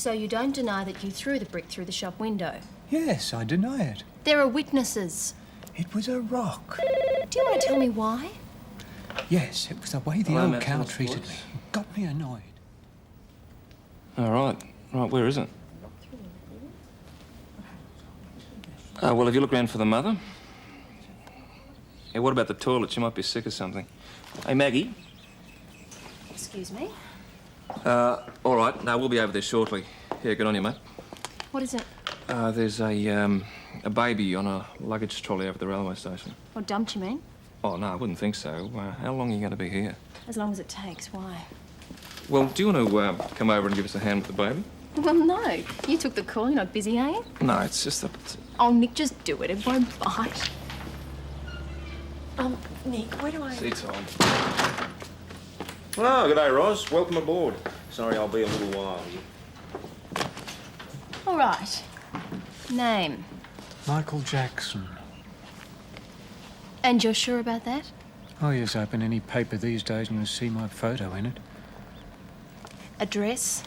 So you don't deny that you threw the brick through the shop window? Yes, I deny it. There are witnesses. It was a rock. Do you want to tell me why? Yes, it was the way the old cow treated me. It got me annoyed. All right. Right, where is it? Well, have you looked around for the mother? Yeah, what about the toilet? She might be sick or something. Hey, Maggie. Excuse me? All right. No, we'll be over there shortly. Yeah, good on you, mate. What is it? There's a baby on a luggage trolley over at the railway station. What, dumped you mean? Oh, no, I wouldn't think so. How long are you going to be here? As long as it takes. Why? Well, do you want to come over and give us a hand with the baby? Well, no. You took the call. You're not busy, are you? No, it's just that... Oh, Nick, just do it. It won't bite. Nick, where do I... See, Tom. Oh, good day, Ros. Welcome aboard. Sorry I'll be a little while. All right. Name. Michael Jackson. And you're sure about that? Oh, yes, open any paper these days and you'll see my photo in it. Address?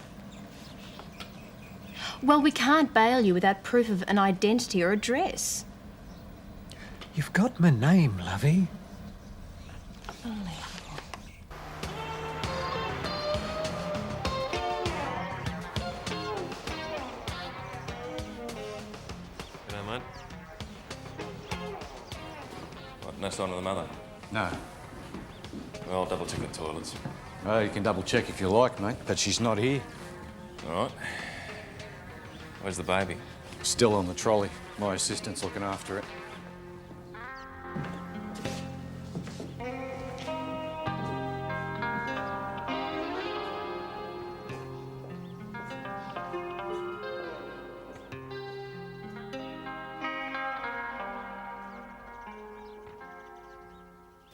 Well, we can't bail you without proof of an identity or address. You've got my name, lovey. Unbelievable. G'day, mate. What, no sign of the mother? No. Well, I'll double-check the toilets. Oh, you can double-check if you like, mate, but she's not here. All right. Where's the baby? Still on the trolley. My assistant's looking after it.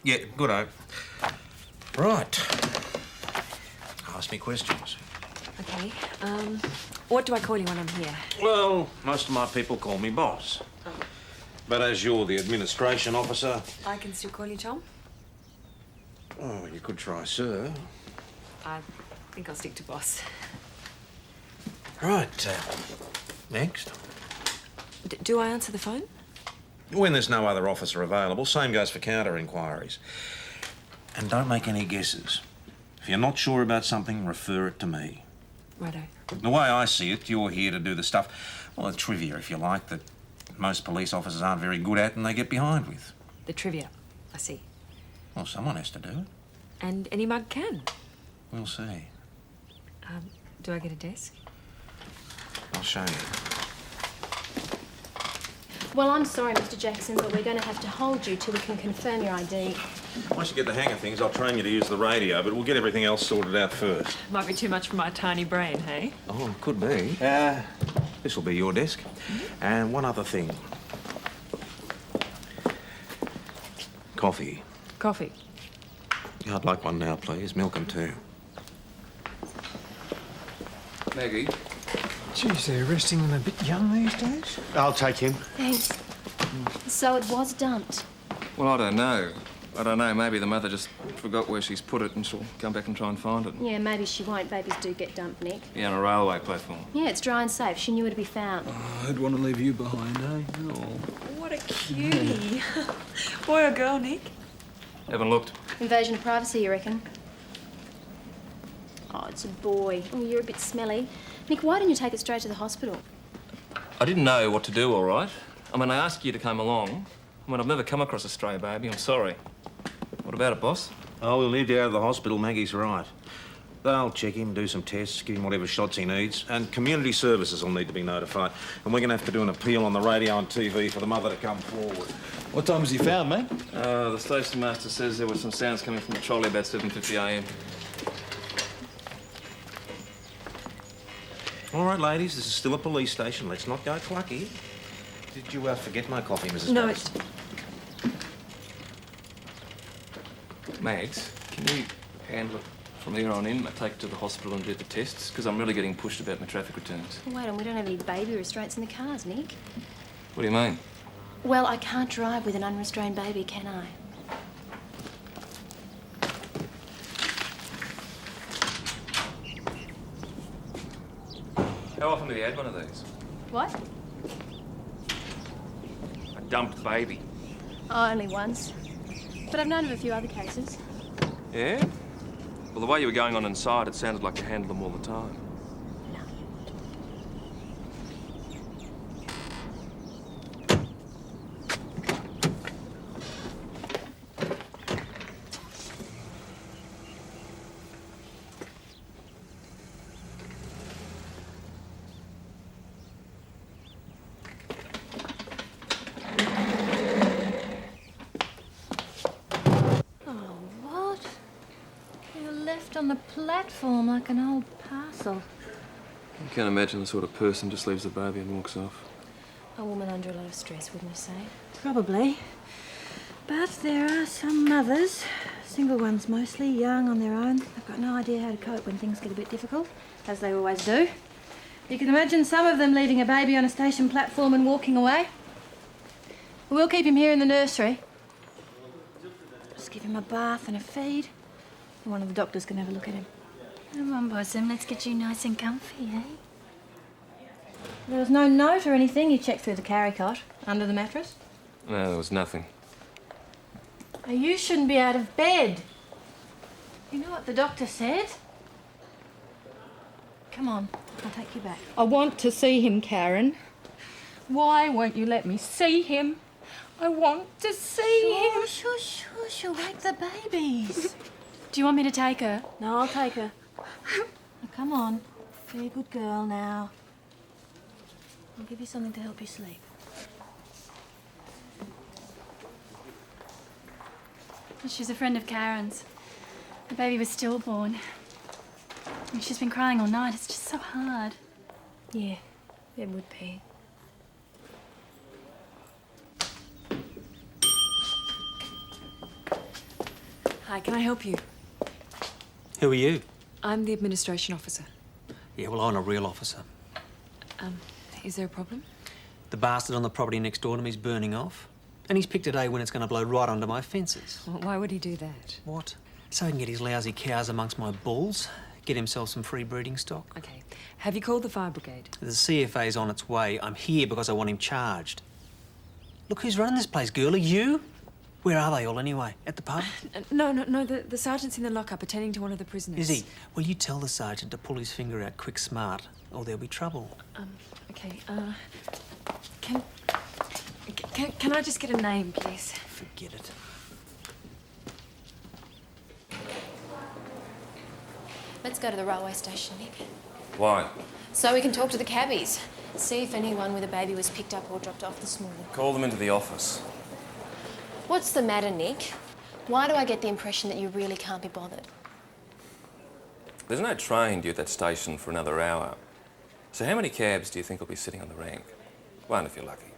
Yeah, good-o. Right. Ask me questions. Okay, what do I call you when I'm here? Well, most of my people call me boss. But as you're the administration officer... I can still call you Tom? Oh, you could try sir. I think I'll stick to boss. Right, next. Do I answer the phone? When there's no other officer available, same goes for counter-inquiries. And don't make any guesses. If you're not sure about something, refer it to me. Righto. The way I see it, you're here to do the stuff, well, the trivia, if you like, that most police officers aren't very good at and they get behind with. The trivia. I see. Well, someone has to do it. And any mug can. We'll see. Do I get a desk? I'll show you. Well, I'm sorry, Mr. Jackson, but we're going to have to hold you till we can confirm your ID. Once you get the hang of things, I'll train you to use the radio, but we'll get everything else sorted out first. Might be too much for my tiny brain, hey? Oh, could be. This will be your desk. And one other thing. Coffee. Coffee. Yeah, I'd like one now, please. Milk and tea. Maggie? Geez, they're arresting them a bit young these days. I'll take him. Thanks. So it was dumped. Well, I don't know. I don't know. Maybe the mother just forgot where she's put it and she'll come back and try and find it. Yeah, maybe she won't. Babies do get dumped, Nick. Yeah, on a railway platform. Yeah, it's dry and safe. She knew where to be found. I'd want to leave you behind, eh? Oh. What a cutie. Boy or girl, Nick? Haven't looked. Invasion of privacy, you reckon? Oh, it's a boy. Oh, you're a bit smelly. Nick, why didn't you take it straight to the hospital? I didn't know what to do, all right. I mean, I asked you to come along. I mean, I've never come across a stray baby. I'm sorry. What about it, boss? Oh, we'll need to go to the hospital. Maggie's right. They'll check him, do some tests, give him whatever shots he needs, and community services will need to be notified. And we're going to have to do an appeal on the radio and TV for the mother to come forward. What time was he found, mate? The station master says there were some sounds coming from the trolley about 7:50 a.m. All right, ladies, this is still a police station. Let's not go clucky. Did you forget my coffee, Mrs. No, Bates? Mags, can you handle it from here on in? I take it to the hospital and do the tests, because I'm really getting pushed about my traffic returns. Wait on, we don't have any baby restraints in the cars, Nick. What do you mean? Well, I can't drive with an unrestrained baby, can I? How often have you had one of these? What? A dumped baby. Oh, only once. But I've known of a few other cases. Yeah? Well, the way you were going on inside, it sounded like you handled them all the time. On the platform like an old parcel. You can't imagine the sort of person just leaves the baby and walks off. A woman under a lot of stress, wouldn't you say? Probably. But there are some mothers, single ones mostly, young on their own. They've got no idea how to cope when things get a bit difficult, as they always do. You can imagine some of them leaving a baby on a station platform and walking away. We'll keep him here in the nursery. Just give him a bath and a feed. One of the doctors can have a look at him. Come on, Bosom, let's get you nice and comfy, eh? There was no note or anything. You checked through the carry cot, under the mattress. No, there was nothing. Oh, you shouldn't be out of bed. You know what the doctor said? Come on, I'll take you back. I want to see him, Karen. Why won't you let me see him? I want to see him. Shush, you'll wake the babies. Do you want me to take her? No, I'll take her. Now, come on. Be a good girl now. I'll give you something to help you sleep. She's a friend of Karen's. The baby was stillborn. And she's been crying all night. It's just so hard. Yeah, it would be. Hi, can I help you? Who are you? I'm the administration officer. Yeah, well, I'm a real officer. Is there a problem? The bastard on the property next door to me's burning off. And he's picked a day when it's going to blow right under my fences. Well, why would he do that? What? So he can get his lousy cows amongst my bulls, get himself some free breeding stock. Okay. Have you called the fire brigade? The CFA's on its way. I'm here because I want him charged. Look, who's running this place, girlie? You? Where are they all anyway? At the pub? No. The sergeant's in the lockup attending to one of the prisoners. Is he? Well, you tell the sergeant to pull his finger out quick smart, or there'll be trouble. Okay, Can I just get a name, please? Forget it. Let's go to the railway station, Nick. Why? So we can talk to the cabbies. See if anyone with a baby was picked up or dropped off this morning. Call them into the office. What's the matter, Nick? Why do I get the impression that you really can't be bothered? There's no train due at that station for another hour. So how many cabs do you think will be sitting on the rank? One, if you're lucky.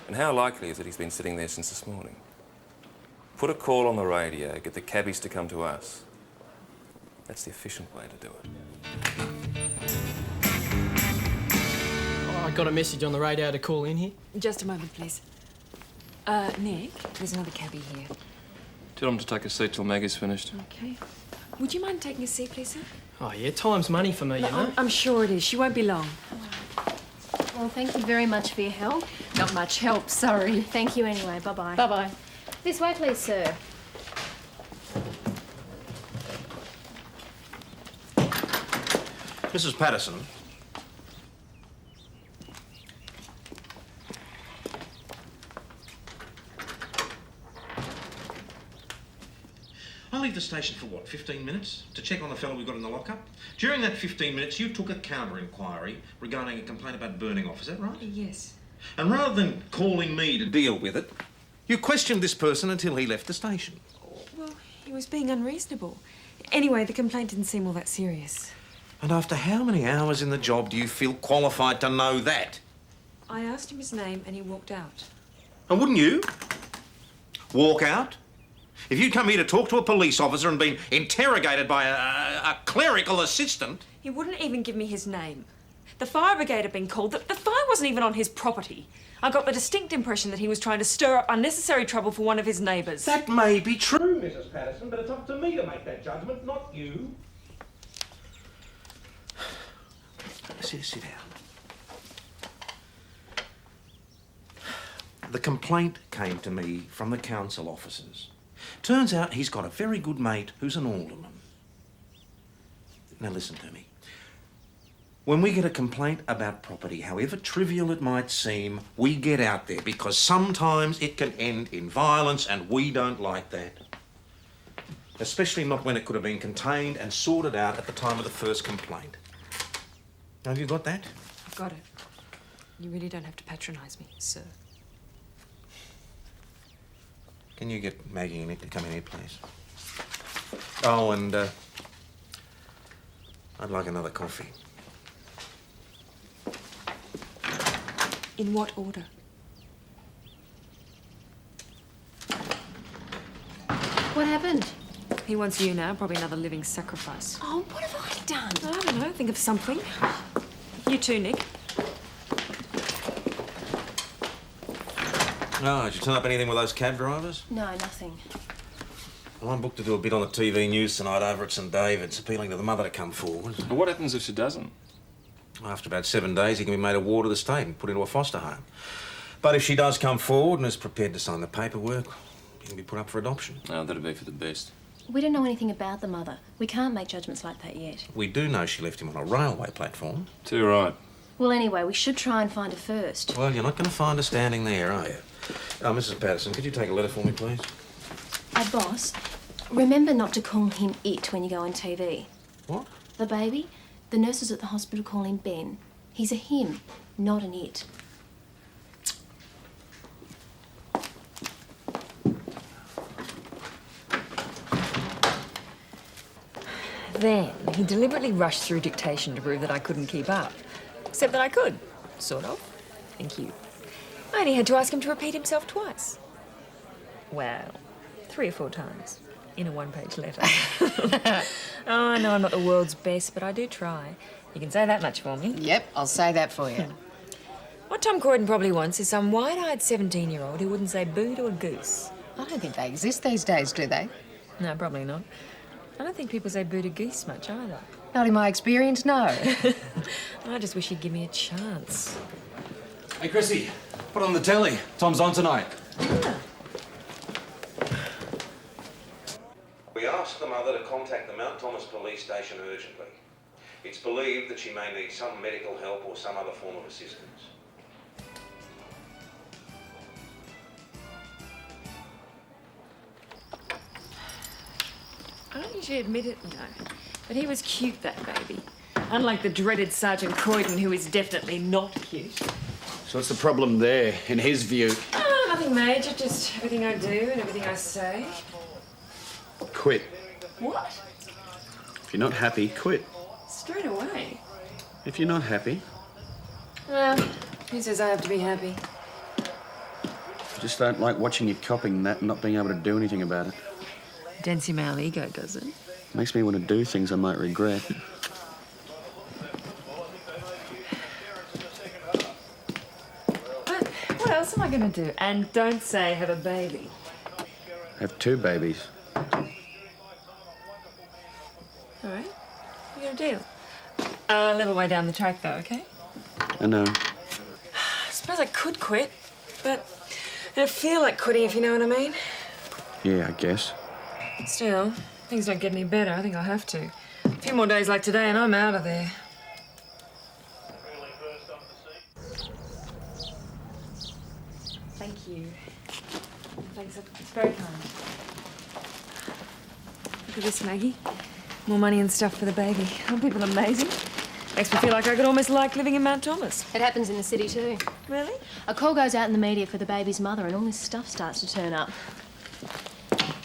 And how likely is it he's been sitting there since this morning? Put a call on the radio, get the cabbies to come to us. That's the efficient way to do it. Oh, I got a message on the radio to call in here. Just a moment, please. Nick, there's another cabbie here. Tell him to take a seat till Maggie's finished. Okay. Would you mind taking a seat, please, sir? Oh, yeah, time's money for me, you know. I'm sure it is. She won't be long. Well, thank you very much for your help. Not much help, sorry. Thank you anyway. Bye-bye. Bye-bye. This way, please, sir. Mrs. Patterson. I leave the station for what, 15 minutes? To check on the fellow we got in the lockup? During that 15 minutes, you took a counter-inquiry regarding a complaint about burning off, is that right? Yes. And rather than calling me to deal with it, you questioned this person until he left the station. Well, he was being unreasonable. Anyway, the complaint didn't seem all that serious. And after how many hours in the job do you feel qualified to know that? I asked him his name and he walked out. And wouldn't you? Walk out? If you'd come here to talk to a police officer and been interrogated by a clerical assistant... He wouldn't even give me his name. The fire brigade had been called. The fire wasn't even on his property. I got the distinct impression that he was trying to stir up unnecessary trouble for one of his neighbours. That may be true, Mrs. Patterson, but it's up to me to make that judgment, not you. Sit down. The complaint came to me from the council officers. Turns out he's got a very good mate who's an alderman. Now listen to me. When we get a complaint about property, however trivial it might seem, we get out there because sometimes it can end in violence and we don't like that. Especially not when it could have been contained and sorted out at the time of the first complaint. Now, have you got that? I've got it. You really don't have to patronise me, sir. Can you get Maggie and Nick to come in here, please? Oh, and I'd like another coffee. In what order? What happened? He wants you now, probably another living sacrifice. Oh, what have I done? I don't know, think of something. You too, Nick. Oh, did you turn up anything with those cab drivers? No, nothing. Well, I'm booked to do a bit on the TV news tonight over at St David's, appealing to the mother to come forward. But what happens if she doesn't? After about 7 days, he can be made a ward of the state and put into a foster home. But if she does come forward and is prepared to sign the paperwork, he can be put up for adoption. No, that'd be for the best. We don't know anything about the mother. We can't make judgments like that yet. We do know she left him on a railway platform. Too right. Well, anyway, we should try and find her first. Well, you're not going to find her standing there, are you? Mrs. Patterson, could you take a letter for me, please? Boss, remember not to call him it when you go on TV. What? The baby? The nurses at the hospital call him Ben. He's a him, not an it. Then he deliberately rushed through dictation to prove that I couldn't keep up. Except that I could, sort of. Thank you. I only had to ask him to repeat himself twice. Well, 3 or 4 times in a 1-page letter. Oh, I know I'm not the world's best, but I do try. You can say that much for me. Yep, I'll say that for you. What Tom Croydon probably wants is some wide-eyed 17-year-old who wouldn't say boo to a goose. I don't think they exist these days, do they? No, probably not. I don't think people say boo to geese much either. Not in my experience, no. I just wish he'd give me a chance. Hey, Chrissy, put on the telly. Tom's on tonight. We asked the mother to contact the Mount Thomas police station urgently. It's believed that she may need some medical help or some other form of assistance. I don't usually admit it, but he was cute, that baby. Unlike the dreaded Sergeant Croydon, who is definitely not cute. So what's the problem there, in his view? Oh, nothing major, just everything I do and everything I say. Quit. What? If you're not happy, quit. Straight away? If you're not happy, Well, who says I have to be happy? I just don't like watching you copying that and not being able to do anything about it. Dents your male ego, does it? Makes me want to do things I might regret. But what else am I going to do? And don't say have a baby. Have 2 babies. All right? We got a deal. A little way down the track, though, okay? I know. I suppose I could quit, but I don't feel like quitting, if you know what I mean. Yeah, I guess. Still, things don't get any better. I think I'll have to. A few more days like today and I'm out of there. Thank you. Thanks, it's very kind. Look at this, Maggie. More money and stuff for the baby. Aren't people amazing? Makes me feel like I could almost like living in Mount Thomas. It happens in the city too. Really? A call goes out in the media for the baby's mother and all this stuff starts to turn up.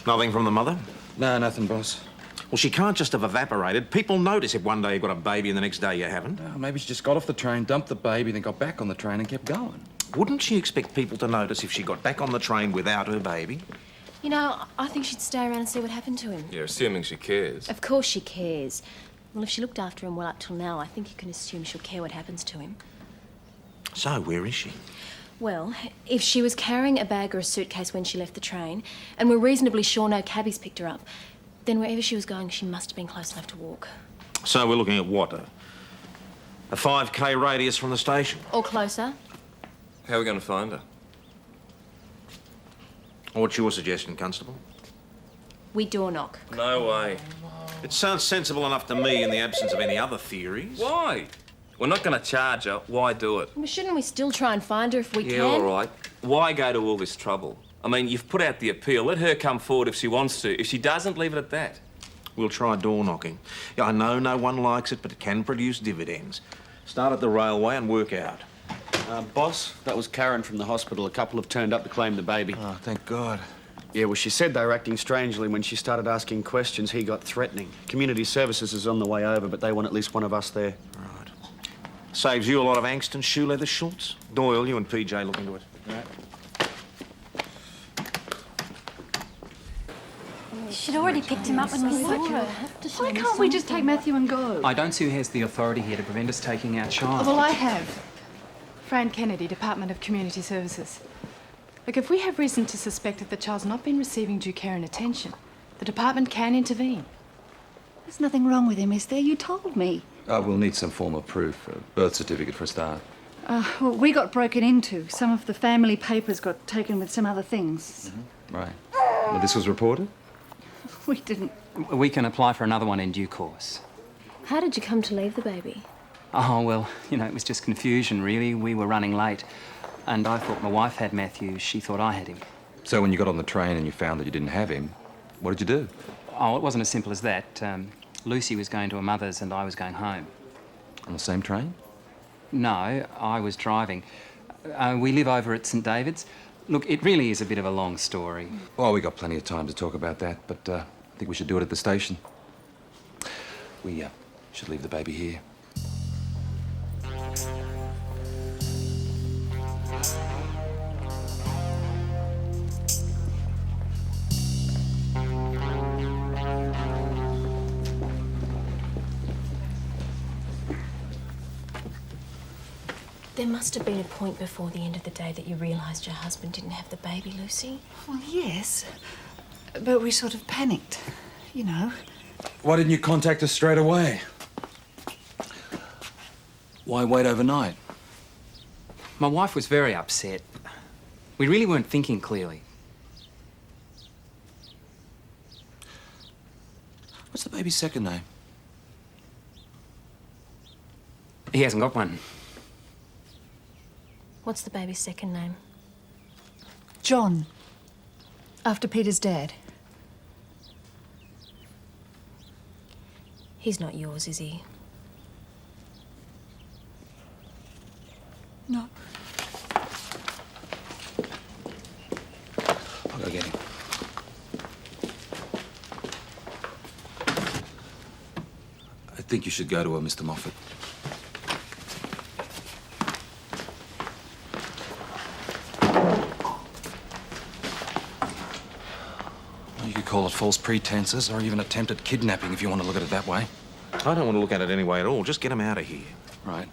Nothing from the mother? No, nothing, boss. Well, she can't just have evaporated. People notice if one day you've got a baby and the next day you haven't. Maybe she just got off the train, dumped the baby, then got back on the train and kept going. Wouldn't she expect people to notice if she got back on the train without her baby? You know, I think she'd stay around and see what happened to him. Yeah, assuming she cares. Of course she cares. Well, if she looked after him well up till now, I think you can assume she'll care what happens to him. So, where is she? Well, if she was carrying a bag or a suitcase when she left the train, and we're reasonably sure no cabbies picked her up, then wherever she was going, she must have been close enough to walk. So we're looking at what? A 5K radius from the station? Or closer. How are we going to find her? What's your suggestion, Constable? We door knock. No way. It sounds sensible enough to me in the absence of any other theories. Why? We're not going to charge her. Why do it? Well, shouldn't we still try and find her if we Yeah, can? all right. Why go to all this trouble? I mean, you've put out the appeal. Let her come forward if she wants to. If she doesn't, leave it at that. We'll try door knocking. Yeah, I know no one likes it, but it can produce dividends. Start at the railway and work out. Boss, that was Karen from the hospital. A couple have turned up to claim the baby. Oh, thank God. Yeah, well, she said they were acting strangely. When she started asking questions, he got threatening. Community Services is on the way over, but they want at least one of us there. Right. Saves you a lot of angst and shoe leather shorts. Doyle, you and PJ look into it. Right. She'd already picked him up when we saw her. Why can't we just take Matthew and go? I don't see who has the authority here to prevent us taking our child. Well, I have. Fran Kennedy, Department of Community Services. Look, if we have reason to suspect that the child's not been receiving due care and attention, the department can intervene. There's nothing wrong with him, is there? You told me. We'll need some form of proof. A birth certificate for a start. Well, we got broken into. Some of the family papers got taken with some other things. Right. Well, this was reported? We didn't. We can apply for another one in due course. How did you come to leave the baby? Oh, well, you know, it was just confusion, really. We were running late. And I thought my wife had Matthew. She thought I had him. So when you got on the train and you found that you didn't have him, what did you do? Oh, it wasn't as simple as that. Lucy was going to her mother's and I was going home. On the same train? No, I was driving. We live over at St David's. Look, it really is a bit of a long story. Well, we got plenty of time to talk about that, but I think we should do it at the station. We should leave the baby here. There must have been a point before the end of the day that you realised your husband didn't have the baby, Lucy. Well, yes. But we sort of panicked, you know. Why didn't you contact us straight away? Why wait overnight? My wife was very upset. We really weren't thinking clearly. What's the baby's second name? He hasn't got one. What's the baby's second name? John. After Peter's dad. He's not yours, is he? No. I'll go get him. I think you should go to her, Mr. Moffat. You could call it false pretenses or even attempted kidnapping if you want to look at it that way. I don't want to look at it any way at all. Just get him out of here. Right.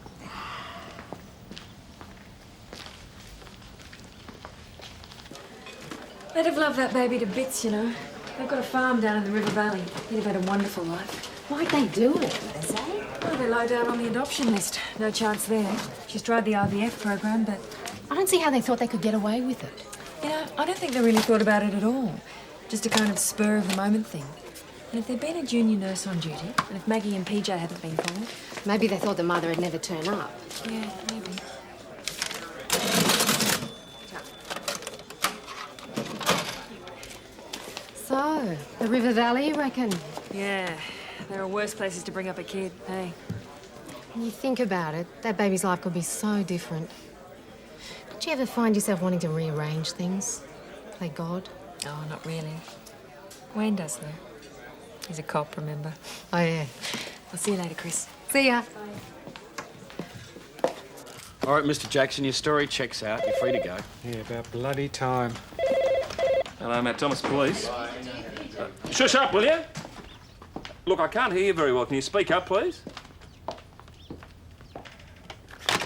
They'd have loved that baby to bits, you know. They've got a farm down in the River Valley. He'd have had a wonderful life. Why'd they do it, they say? Well, they're low down on the adoption list. No chance there. She's tried the IVF program, but... I don't see how they thought they could get away with it. You know, I don't think they really thought about it at all. Just a kind of spur-of-the-moment thing. And if there'd been a junior nurse on duty, and if Maggie and PJ hadn't been called... Maybe they thought the mother would never turn up. Yeah, maybe. So, the River Valley, you reckon? Yeah, there are worse places to bring up a kid, hey? When you think about it, that baby's life could be so different. Don't you ever find yourself wanting to rearrange things? Play God? Oh, not really. Wayne does, though. He's a cop, remember? Oh, yeah. I'll see you later, Chris. See ya. All right, Mr. Jackson, your story checks out. You're free to go. Yeah, about bloody time. Hello, Matt Thomas, police. Shush up, will you? Look, I can't hear you very well. Can you speak up, please?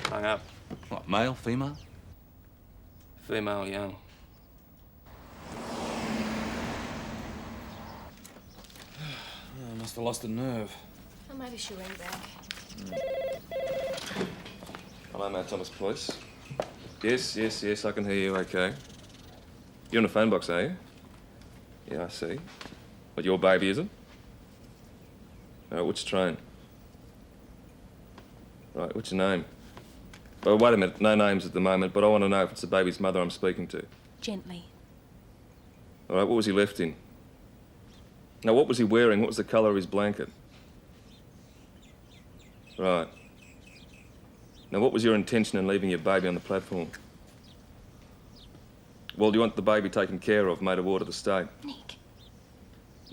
Hung up. What, male, female? Female, young. I must have lost a nerve. Oh, maybe she'll ring back. Hello, Matt Thomas, police. Yes, I can hear you, okay. You're in a phone box, are you? Yeah, I see. But your baby, is it? Which train? Right, what's your name? Oh, wait a minute, no names at the moment, but I want to know if it's the baby's mother I'm speaking to. Gently. All right, what was he left in? Now, what was he wearing? What was the colour of his blanket? Right. Now, what was your intention in leaving your baby on the platform? Well, do you want the baby taken care of, made a ward of the state? Nick.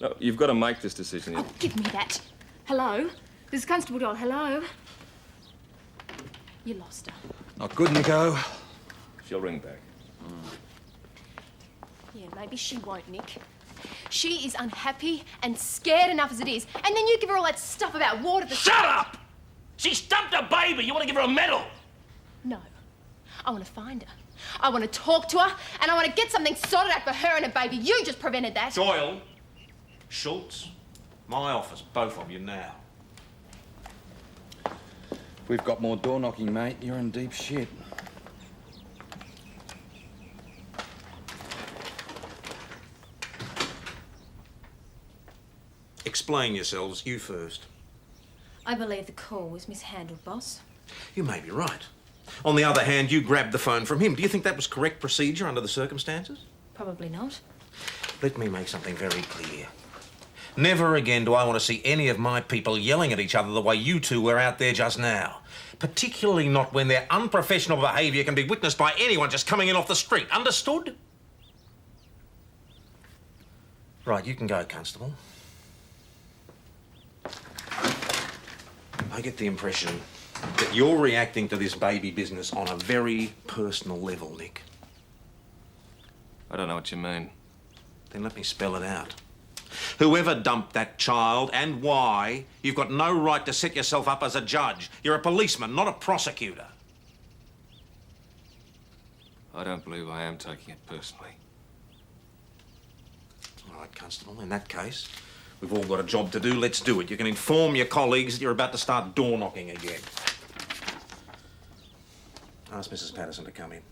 No, you've got to make this decision. Oh, give me that. Hello? This is Constable Dodd. Hello? You lost her. Not good, Nico. She'll ring back. Yeah, maybe she won't, Nick. She is unhappy and scared enough as it is. And then you give her all that stuff about water. Shut up! She stumped a baby. You want to give her a medal? No. I want to find her. I want to talk to her, and I want to get something sorted out for her and her baby. You just prevented that. Doyle, Schultz, my office, both of you now. We've got more door knocking, mate. You're in deep shit. Explain yourselves, you first. I believe the call was mishandled, boss. You may be right. On the other hand, you grabbed the phone from him. Do you think that was correct procedure under the circumstances? Probably not. Let me make something very clear. Never again do I want to see any of my people yelling at each other the way you two were out there just now. Particularly not when their unprofessional behaviour can be witnessed by anyone just coming in off the street. Understood? Right, you can go, Constable. I get the impression that you're reacting to this baby business on a very personal level, Nick. I don't know what you mean. Then let me spell it out. Whoever dumped that child and why, you've got no right to set yourself up as a judge. You're a policeman, not a prosecutor. I don't believe I am taking it personally. All right, Constable, in that case, we've all got a job to do. Let's do it. You can inform your colleagues that you're about to start door knocking again. Ask Mrs. Patterson to come in.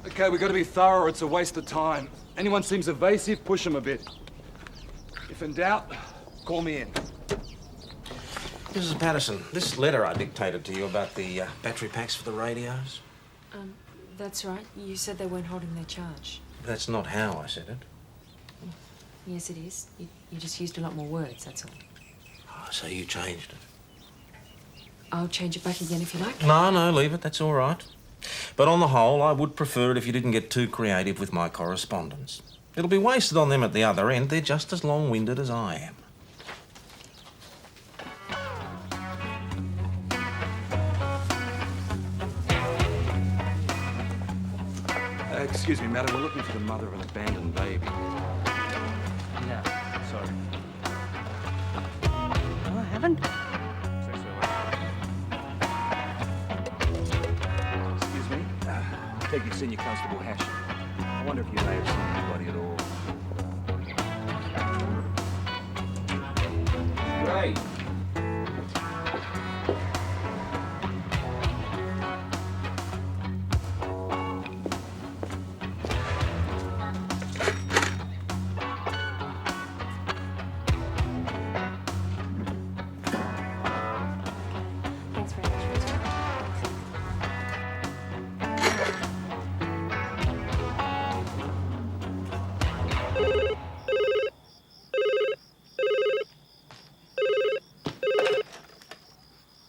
Okay, we've got to be thorough or it's a waste of time. Anyone seems evasive, push them a bit. If in doubt, call me in. Mrs. Patterson, this letter I dictated to you about the battery packs for the radios, That's right. You said they weren't holding their charge. that's not how I said it. Yes, it is. You just used a lot more words, that's all. Oh, so you changed it? I'll change it back again if you like. No, leave it. That's all right. But on the whole, I would prefer it if you didn't get too creative with my correspondence. It'll be wasted on them at the other end. They're just as long-winded as I am. Excuse me, madam, we're looking for the mother of an abandoned baby. No, sorry. No, I haven't. Excuse me. I take you Senior Constable Hash. I wonder if you may have seen anybody at all. Great. Thanks very much for your time.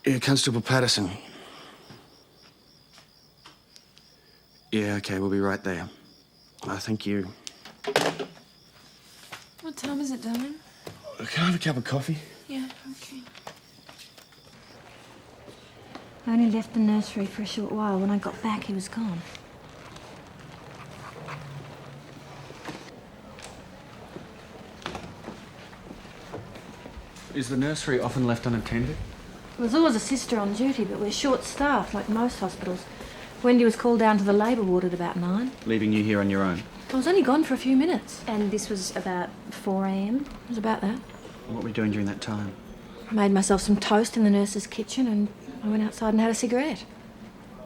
Yeah, Constable Patterson. Yeah, okay, we'll be right there. Thank you. What time is it, darling? Can I have a cup of coffee? Yeah, okay. I only left the nursery for a short while. When I got back, he was gone. Is the nursery often left unattended? There's always a sister on duty, but we're short-staffed, like most hospitals. Wendy was called down to the labour ward at about 9. Leaving you here on your own? I was only gone for a few minutes. And this was about 4 a.m. It was about that. What were you doing during that time? I made myself some toast in the nurse's kitchen and I went outside and had a cigarette.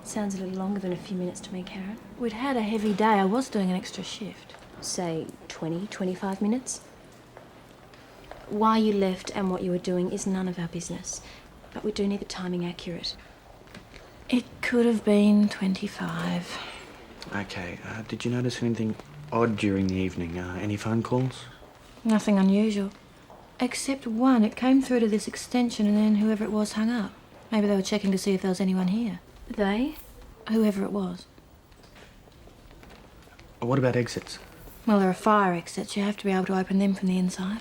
Sounds a little longer than a few minutes to me, Karen. We'd had a heavy day. I was doing an extra shift. Say 20, 25 minutes. Why you left and what you were doing is none of our business. But we do need the timing accurate. It could have been 25. OK, did you notice anything odd during the evening? Any phone calls? Nothing unusual. Except one. It came through to this extension and then whoever it was hung up. Maybe they were checking to see if there was anyone here. They? Whoever it was. What about exits? Well, there are fire exits. You have to be able to open them from the inside.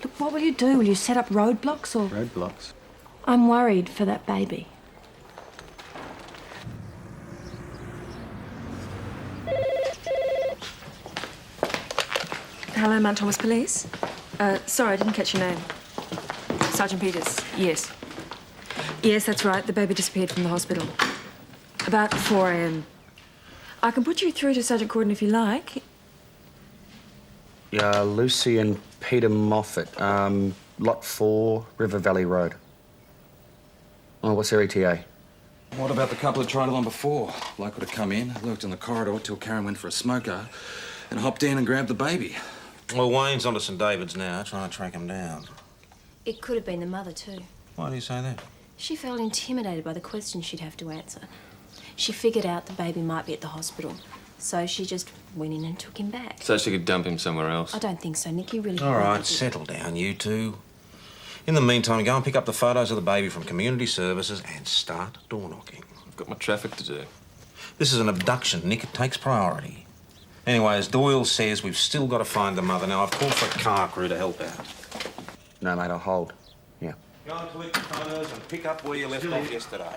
Look, what will you do? Will you set up roadblocks or...? Roadblocks? I'm worried for that baby. Hello, Mount Thomas Police. Sorry, I didn't catch your name. Sergeant Peters, yes. Yes, that's right. The baby disappeared from the hospital. About 4 a.m. I can put you through to Sergeant Corden if you like. Yeah, Lucy and Peter Moffat, Lot 4, River Valley Road. Oh, what's their ETA? What about the couple that tried it on before? Bloke would have come in, lurked in the corridor till Karen went for a smoker, and hopped in and grabbed the baby. Well, Wayne's onto St David's now, trying to track him down. It could have been the mother, too. Why do you say that? She felt intimidated by the questions she'd have to answer. She figured out the baby might be at the hospital, so she just went in and took him back. So she could dump him somewhere else? I don't think so, Nick. You really... All right, settle down, you two. In the meantime, go and pick up the photos of the baby from community services and start door knocking. I've got my traffic to do. This is an abduction, Nick. It takes priority. Anyway, as Doyle says, we've still got to find the mother. Now, I've called for a car crew to help out. No, mate, I'll hold. Yeah. Go and collect the photos and pick up where you left off yesterday.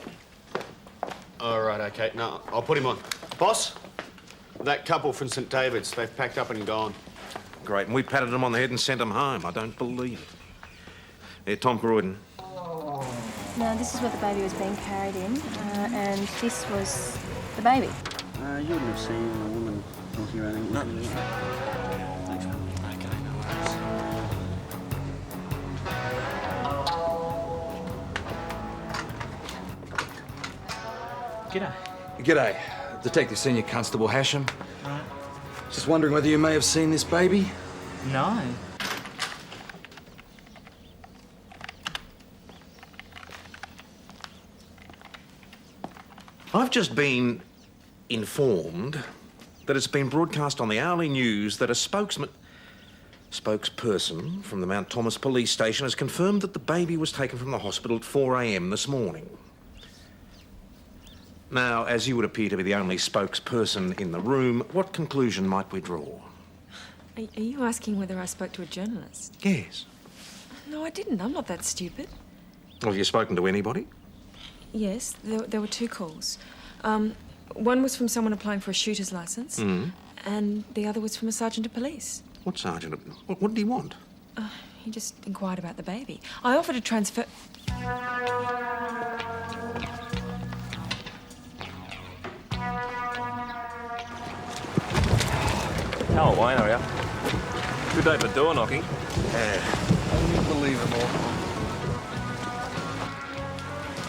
All right, OK. No, I'll put him on. Boss, that couple from St David's, they've packed up and gone. Great, and we patted them on the head and sent them home. I don't believe it. Yeah, Tom Croydon. Now, this is what the baby was being carried in, and this was the baby. You wouldn't have seen a woman walking around. No. Thanks, man. OK, no worries. G'day. G'day. Detective Senior Constable Hasham. Just wondering whether you may have seen this baby? No. I've just been informed that it's been broadcast on the hourly news that a spokesperson from the Mount Thomas police station has confirmed that the baby was taken from the hospital at 4 a.m. this morning. Now, as you would appear to be the only spokesperson in the room, what conclusion might we draw? Are you asking whether I spoke to a journalist? Yes. No, I didn't. I'm not that stupid. Have you spoken to anybody? Yes, there were 2 calls. One was from someone applying for a shooter's licence, and the other was from a sergeant of police. What sergeant? What did he want? He just inquired about the baby. I offered a transfer... Hello, Wayne, how are you? Good day for door knocking. Unbelievable.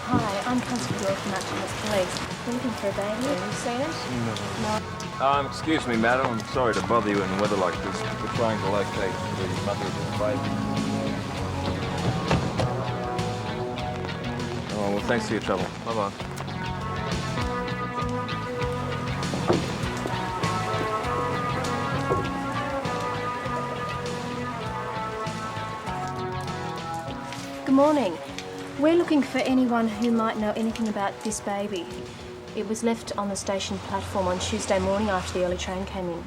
Hi, I'm Constable Doyle from Mount Thomas Police. We're looking for a baby. Have you seen it? No. Excuse me, madam. I'm sorry to bother you in weather like this. We're trying to locate the mother of the baby. Oh, well, thanks for your trouble. Bye-bye. Good morning. We're looking for anyone who might know anything about this baby. It was left on the station platform on Tuesday morning after the early train came in.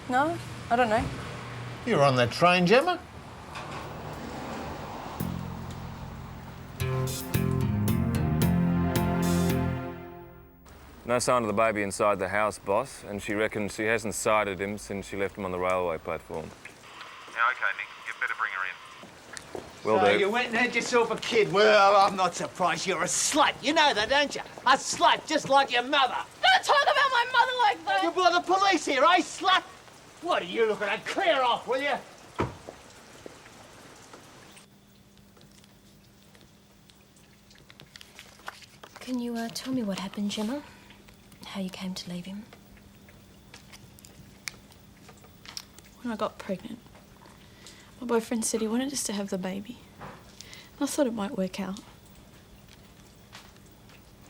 No, I don't know. You were on that train, Gemma? No sign of the baby inside the house, boss, and she reckons she hasn't sighted him since she left him on the railway platform. Yeah, OK, Nick. You'd better bring her in. Will So do. you went and had yourself a kid. Well, I'm not surprised. You're a slut. You know that, don't you? A slut, just like your mother. Don't talk about my mother like that! You brought the police here, eh, slut? What are you looking at? Clear off, will you? Can you tell me what happened, Gemma? How you came to leave him? When I got pregnant, my boyfriend said he wanted us to have the baby. I thought it might work out.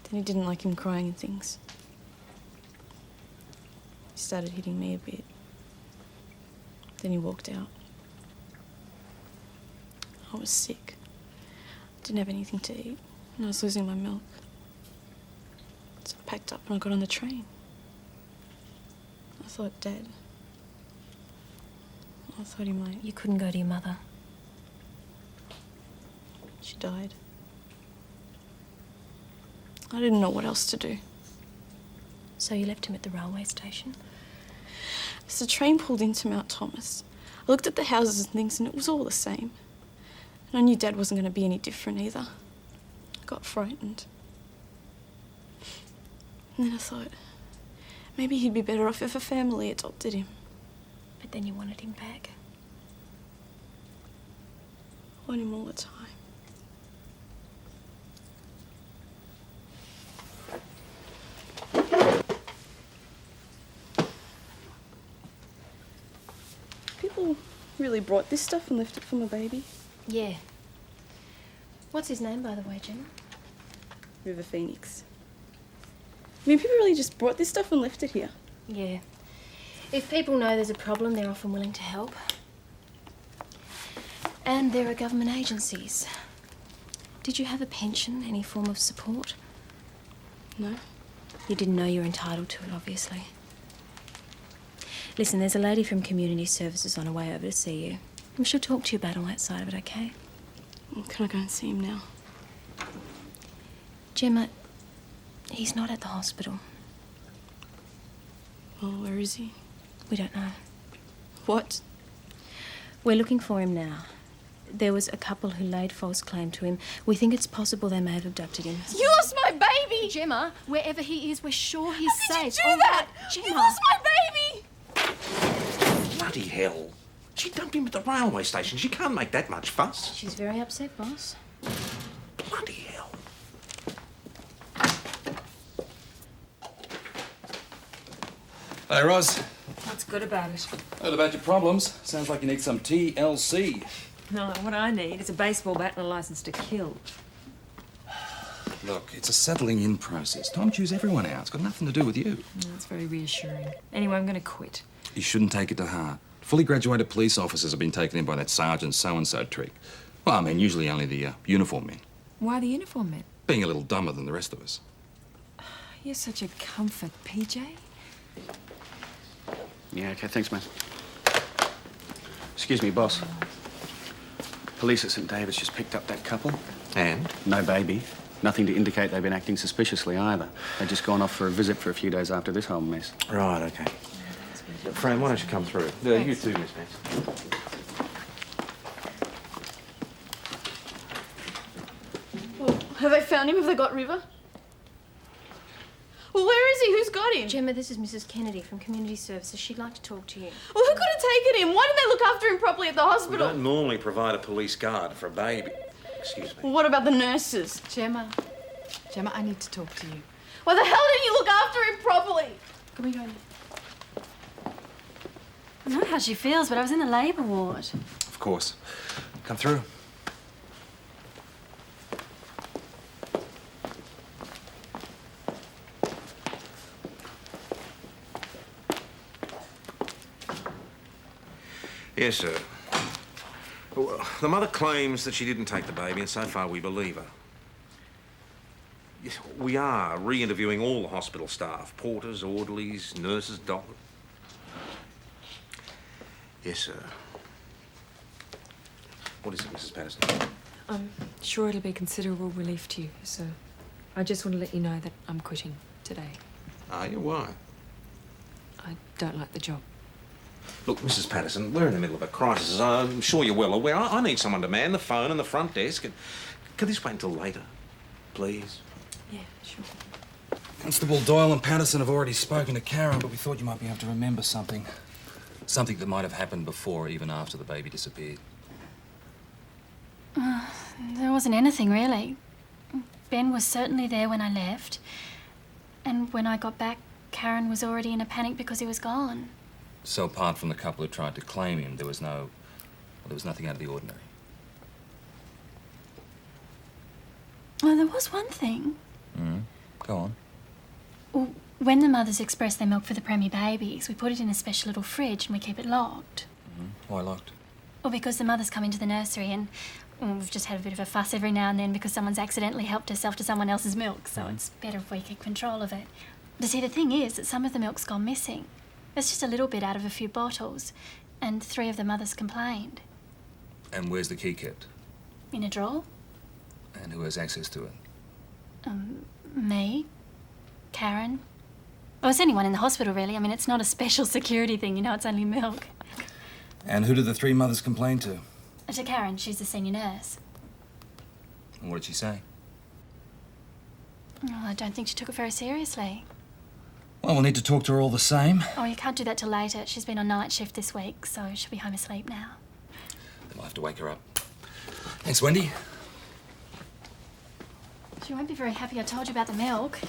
Then he didn't like him crying and things. He started hitting me a bit. Then he walked out. I was sick. Didn't have anything to eat, and I was losing my milk. So I packed up and I got on the train. I thought Dad. I thought he might. You couldn't go to your mother. She died. I didn't know what else to do. So you left him at the railway station? As the train pulled into Mount Thomas, I looked at the houses and things and it was all the same. And I knew Dad wasn't going to be any different either. I got frightened. And then I thought, maybe he'd be better off if a family adopted him. But then you wanted him back. I want him all the time. People really brought this stuff and left it for my baby. Yeah. What's his name, by the way, Gemma? River Phoenix. I mean, people really just brought this stuff and left it here. Yeah. If people know there's a problem, they're often willing to help. And there are government agencies. Did you have a pension, any form of support? No. You didn't know you were entitled to it, obviously. Listen, there's a lady from Community Services on her way over to see you. And she'll talk to you about all that side of it, okay? Can I go and see him now? Gemma, he's not at the hospital. Well, where is he? We don't know. What? We're looking for him now. There was a couple who laid false claim to him. We think it's possible they may have abducted him. You lost my baby! Gemma, wherever he is, we're sure he's How safe. did you do that? Gemma. You lost my baby! Bloody hell. She dumped him at the railway station. She can't make that much fuss. She's very upset, boss. Bloody hell. Hey, Roz. What's good about it? Heard about your problems. Sounds like you need some TLC. No, what I need is a baseball bat and a license to kill. Look, it's a settling in process. Time chews everyone out. It's got nothing to do with you. That's very reassuring. Anyway, I'm going to quit. You shouldn't take it to heart. Fully graduated police officers have been taken in by that sergeant so-and-so trick. Well, I mean, usually only the uniform men. Why the uniform men? Being a little dumber than the rest of us. You're such a comfort, PJ. Yeah, okay, thanks, mate. Excuse me, boss. Police at St David's just picked up that couple. And? No baby. Nothing to indicate they've been acting suspiciously either. They'd just gone off for a visit for a few days after this whole mess. Right, okay. Fran, why don't you come through? You too, Miss Max. Well, have they found him? Have they got River? Well, where is he? Who's got him? Gemma, this is Mrs. Kennedy from Community Services. She'd like to talk to you. Well, who could have taken him? Why didn't they look after him properly at the We hospital? don't normally provide a police guard for a baby. Excuse me. Well, what about the nurses? Gemma. Gemma, I need to talk to you. Why the hell didn't you look after him properly? Can we go now? I don't know how she feels, but I was in the labour ward. Of course. Come through. Yes, sir. Well, the mother claims that she didn't take the baby, and so far we believe her. Yes, we are re-interviewing all the hospital staff. Porters, orderlies, nurses, doctors. Yes, sir. What is it, Mrs. Patterson? I'm sure it'll be considerable relief to you, so I just want to let you know that I'm quitting today. Are you? Why? I don't like the job. Look, Mrs. Patterson, we're in the middle of a crisis. I'm sure you're well aware. I need someone to man the phone and the front desk. Could this wait until later, please? Yeah, sure. Constable Doyle and Patterson have already spoken to Karen, but we thought you might be able to remember something. Something that might have happened before, even after the baby disappeared. There wasn't anything, really. Ben was certainly there when I left. And when I got back, Karen was already in a panic because he was gone. So apart from the couple who tried to claim him, there was nothing out of the ordinary. Well, there was one thing. Go on. Well, when the mothers express their milk for the preemie babies, we put it in a special little fridge and we keep it locked. Why locked? Well, because the mothers come into the nursery and we've just had a bit of a fuss every now and then because someone's accidentally helped herself to someone else's milk, so it's better if we keep control of it. But see, the thing is that some of the milk's gone missing. It's just a little bit out of a few bottles, and 3 of the mothers complained. And where's the key kept? In a drawer? And who has access to it? Me, Karen. Well, it's anyone in the hospital, really. I mean, it's not a special security thing, you know, it's only milk. And who did the 3 mothers complain to? To Karen, she's the senior nurse. And what did she say? Oh, I don't think she took it very seriously. Well, we'll need to talk to her all the same. Oh, you can't do that till later. She's been on night shift this week, so she'll be home asleep now. Then we'll have to wake her up. Thanks, Wendy. She won't be very happy I told you about the milk.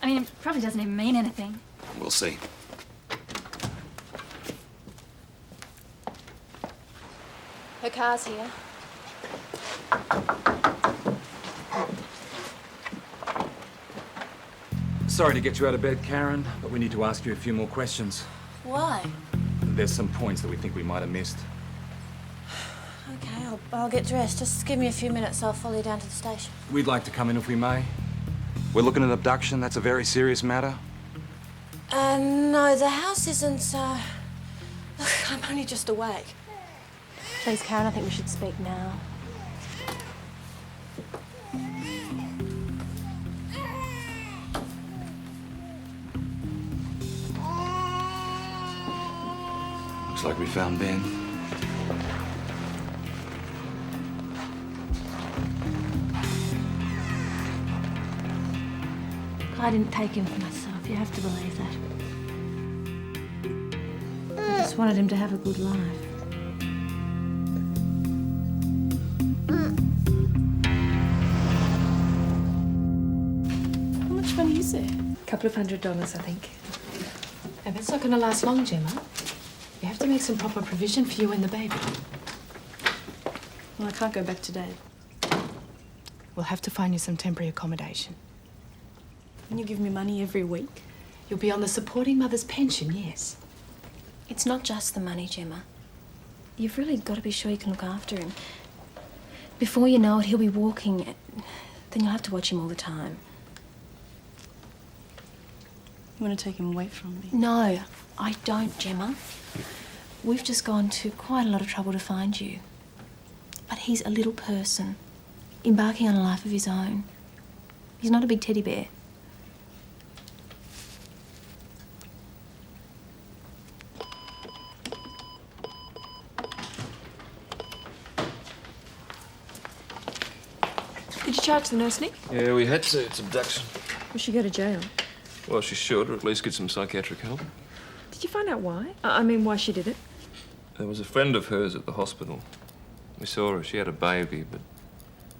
I mean, it probably doesn't even mean anything. We'll see. Her car's here. Sorry to get you out of bed, Karen, but we need to ask you a few more questions. Why? There's some points that we think we might have missed. Okay, I'll get dressed. Just give me a few minutes. I'll follow you down to the station. We'd like to come in if we may. We're looking at abduction. That's a very serious matter. No, the house isn't, Look, I'm only just awake. Please, Karen, I think we should speak now. Looks like we found Ben. I didn't take him for myself. You have to believe that. I just wanted him to have a good life. How much money is there? Couple of $100, I think. And that's not going to last long, Gemma. You have to make some proper provision for you and the baby. Well, I can't go back to Dad. We'll have to find you some temporary accommodation. And you give me money every week? You'll be on the supporting mother's pension, yes. It's not just the money, Gemma. You've really got to be sure you can look after him. Before you know it, he'll be walking. Then you'll have to watch him all the time. You want to take him away from me? No, I don't, Gemma. We've just gone to quite a lot of trouble to find you. But he's a little person, embarking on a life of his own. He's not a big teddy bear. Did you charge the nurse, Nick? Yeah, we had to. It's abduction. Will she go to jail? Well, she should, or at least get some psychiatric help. Did you find out why? I mean, why she did it? There was a friend of hers at the hospital. We saw her. She had a baby, but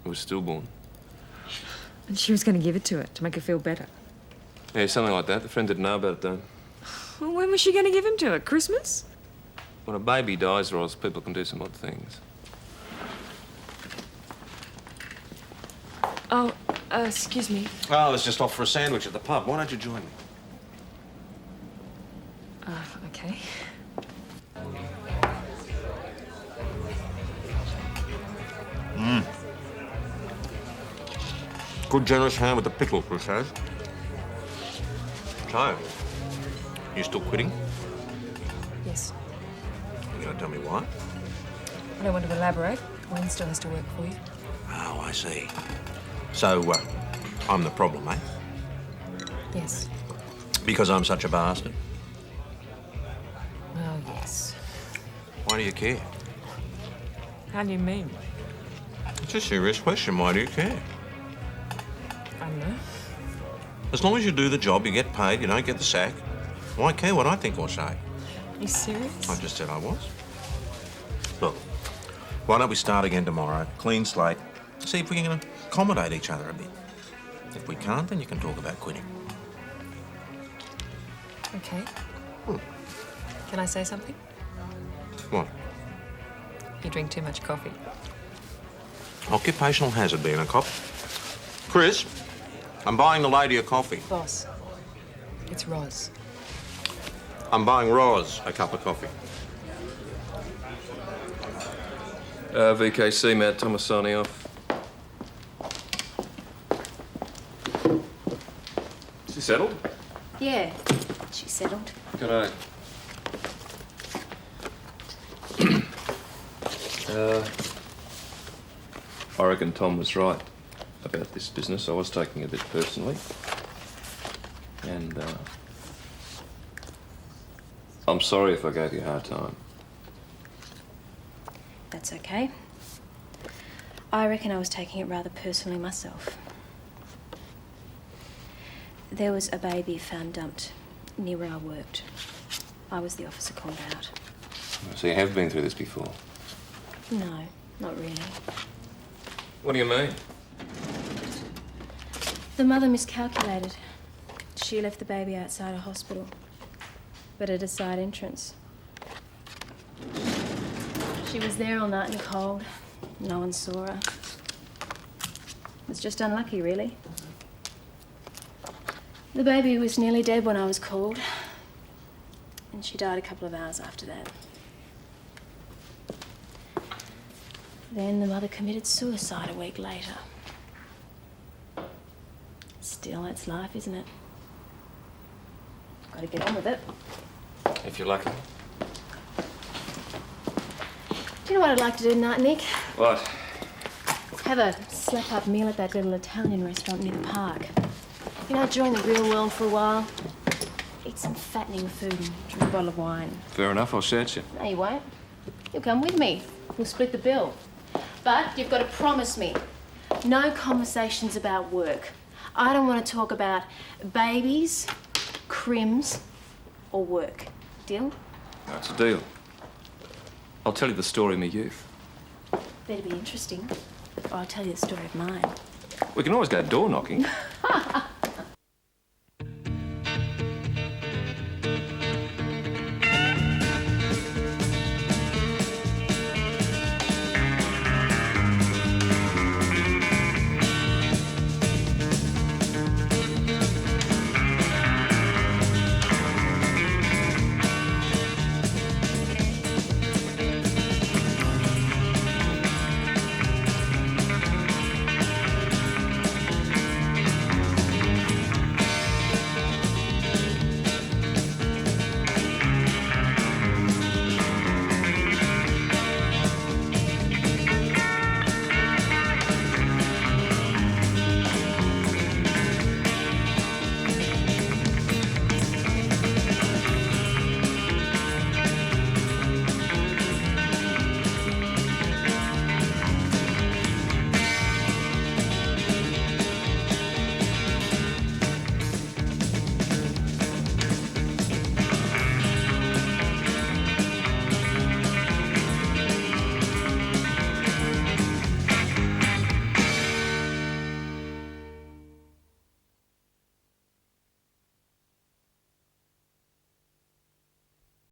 it was stillborn. And she was going to give it to her to make her feel better. Yeah, something like that. The friend didn't know about it, though. Well, when was she going to give him to her? Christmas? When a baby dies, or else people can do some odd things. Oh, excuse me. Oh, I was just off for a sandwich at the pub. Why don't you join me? Okay. Good generous ham with the pickle, Chris has. So, you still quitting? Yes. You gonna tell me why? I don't want to elaborate. Wayne still has to work for you. Oh, I see. So, I'm the problem, eh? Yes. Because I'm such a bastard? Well, yes. Why do you care? How do you mean? It's a serious question. Why do you care? I don't know. As long as you do the job, you get paid, you don't get the sack. Why care what I think or say? Are you serious? I just said I was. Look, why don't we start again tomorrow? Clean slate. See if we can accommodate each other a bit. If we can't, then you can talk about quitting. Okay. Can I say something? What? You drink too much coffee. Occupational hazard being a cop. Chris, I'm buying the lady a coffee. Boss, it's Roz. I'm buying Roz a cup of coffee. VKC, Matt Thomas signing off. Is she settled? Yeah, she's settled. G'day. I reckon Tom was right about this business. I was taking it a bit personally. And I'm sorry if I gave you a hard time. That's okay. I reckon I was taking it rather personally myself. There was a baby found dumped near where I worked. I was the officer called out. So you have been through this before? No, not really. What do you mean? The mother miscalculated. She left the baby outside a hospital, but at a side entrance. She was there all night in the cold. No one saw her. It was just unlucky, really. The baby was nearly dead when I was called, and she died a couple of hours after that. Then the mother committed suicide a week later. Still, that's life, isn't it? Got to get on with it. If you're lucky. Do you know what I'd like to do tonight, Nick? What? Have a slap-up meal at that little Italian restaurant near the park. You know, join the real world for a while. Eat some fattening food and drink a bottle of wine. Fair enough, I'll shout you. No, you won't. You'll come with me. We'll split the bill. But you've got to promise me, no conversations about work. I don't want to talk about babies, crims, or work. Deal? That's a deal. I'll tell you the story of my youth. Better be interesting, or I'll tell you the story of mine. We can always go door knocking.